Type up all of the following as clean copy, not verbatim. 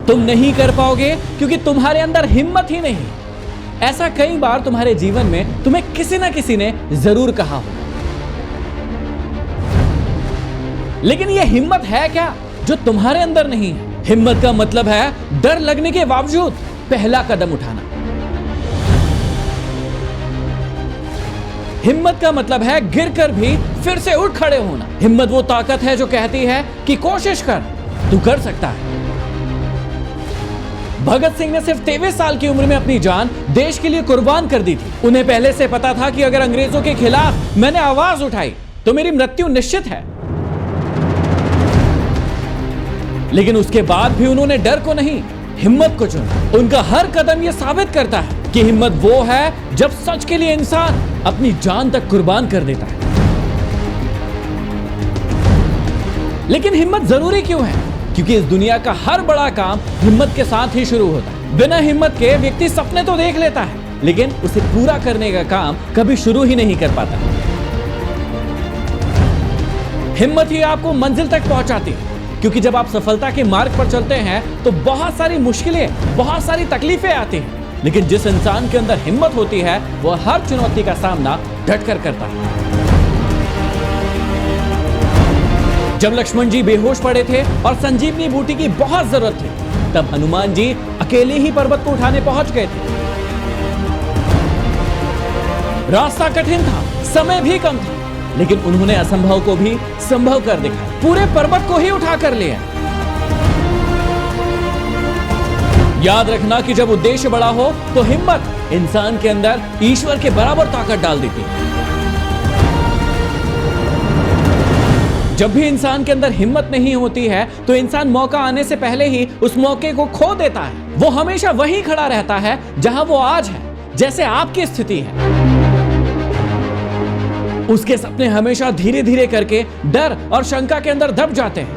तुम नहीं कर पाओगे क्योंकि तुम्हारे अंदर हिम्मत ही नहीं। ऐसा कई बार तुम्हारे जीवन में तुम्हें किसी ना किसी ने जरूर कहा हो, लेकिन यह हिम्मत है क्या जो तुम्हारे अंदर नहीं है? हिम्मत का मतलब है डर लगने के बावजूद पहला कदम उठाना। हिम्मत का मतलब है गिरकर भी फिर से उठ खड़े होना। हिम्मत वो ताकत है जो कहती है कि कोशिश कर, तू कर सकता है। भगत सिंह ने सिर्फ 23 साल की उम्र में अपनी जान देश के लिए कुर्बान कर दी थी। उन्हें पहले से पता था कि अगर अंग्रेजों के खिलाफ मैंने आवाज उठाई तो मेरी मृत्यु निश्चित है। लेकिन उसके बाद भी उन्होंने डर को नहीं, हिम्मत को चुना। उनका हर कदम यह साबित करता है कि हिम्मत वो है जब सच के लिए इंसान अपनी जान तक कुर्बान कर देता है। लेकिन हिम्मत जरूरी क्यों है? क्योंकि इस दुनिया का हर बड़ा काम हिम्मत के साथ ही शुरू होता है। बिना हिम्मत के व्यक्ति सपने तो देख लेता है, लेकिन उसे पूरा करने का काम कभी शुरू ही नहीं कर पाता। हिम्मत ही आपको मंजिल तक पहुंचाती है, क्योंकि जब आप सफलता के मार्ग पर चलते हैं तो बहुत सारी मुश्किलें, बहुत सारी तकलीफें आती हैं, लेकिन जिस इंसान के अंदर हिम्मत होती है वह हर चुनौती का सामना डटकर करता है। जब लक्ष्मण जी बेहोश पड़े थे और संजीवनी बूटी की बहुत जरूरत थी, तब हनुमान जी अकेले ही पर्वत को उठाने पहुंच गए थे। रास्ता कठिन था, समय भी कम था, लेकिन उन्होंने असंभव को भी संभव कर दिखाया। पूरे पर्वत को ही उठा कर लिया। याद रखना कि जब उद्देश्य बड़ा हो तो हिम्मत इंसान के अंदर ईश्वर के बराबर ताकत डाल देती है। जब भी इंसान के अंदर हिम्मत नहीं होती है तो इंसान मौका आने से पहले ही उस मौके को खो देता है। वो हमेशा वहीं खड़ा रहता है जहां वो आज है। जैसे आपकी स्थिति है, उसके सपने हमेशा धीरे धीरे करके डर और शंका के अंदर दब जाते हैं,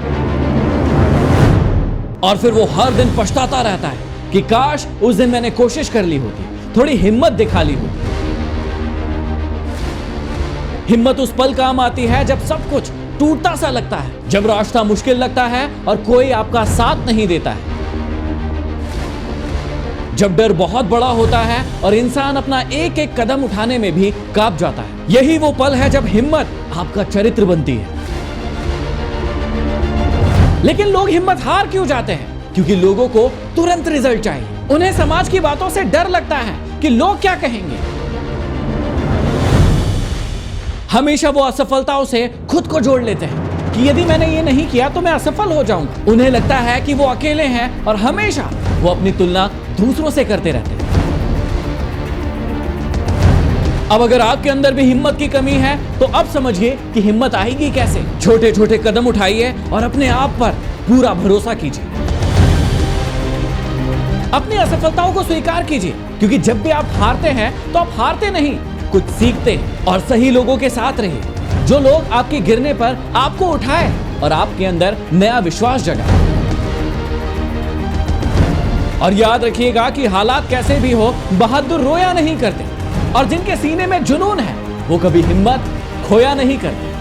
और फिर वो हर दिन पछताता रहता है कि काश उस दिन मैंने कोशिश कर ली होती, थोड़ी हिम्मत दिखा ली होती। हिम्मत उस पल काम आती है जब सब कुछ टूटता सा लगता है, जब रास्ता मुश्किल लगता है और कोई आपका साथ नहीं देता है, जब डर बहुत बड़ा होता है और इंसान अपना एक एक कदम उठाने में भी कांप जाता है। यही वो पल है जब हिम्मत आपका चरित्र बनती है। लेकिन लोग हिम्मत हार क्यों जाते हैं? क्योंकि लोगों को तुरंत रिजल्ट चाहिए। उन्हें समाज की बातों से डर लगता है कि लोग क्या कहेंगे। हमेशा वो असफलताओं से खुद को जोड़ लेते हैं कि यदि मैंने ये नहीं किया तो मैं असफल हो जाऊंगा। उन्हें लगता है कि वो अकेले हैं और हमेशा वो अपनी तुलना दूसरों से करते रहते हैं। अब अगर आपके अंदर भी हिम्मत की कमी है तो अब समझिए कि हिम्मत आएगी कैसे। छोटे छोटे कदम उठाइए और अपने आप पर पूरा भरोसा कीजिए। अपनी असफलताओं को स्वीकार कीजिए, क्योंकि जब भी आप हारते हैं तो आप हारते नहीं, कुछ सीखते हैं। और सही लोगों के साथ रहिए, जो लोग आपके गिरने पर आपको उठाए और आपके अंदर नया विश्वास जगाए। और याद रखिएगा कि हालात कैसे भी हो, बहादुर रोया नहीं करते, और जिनके सीने में जुनून है वो कभी हिम्मत खोया नहीं करते।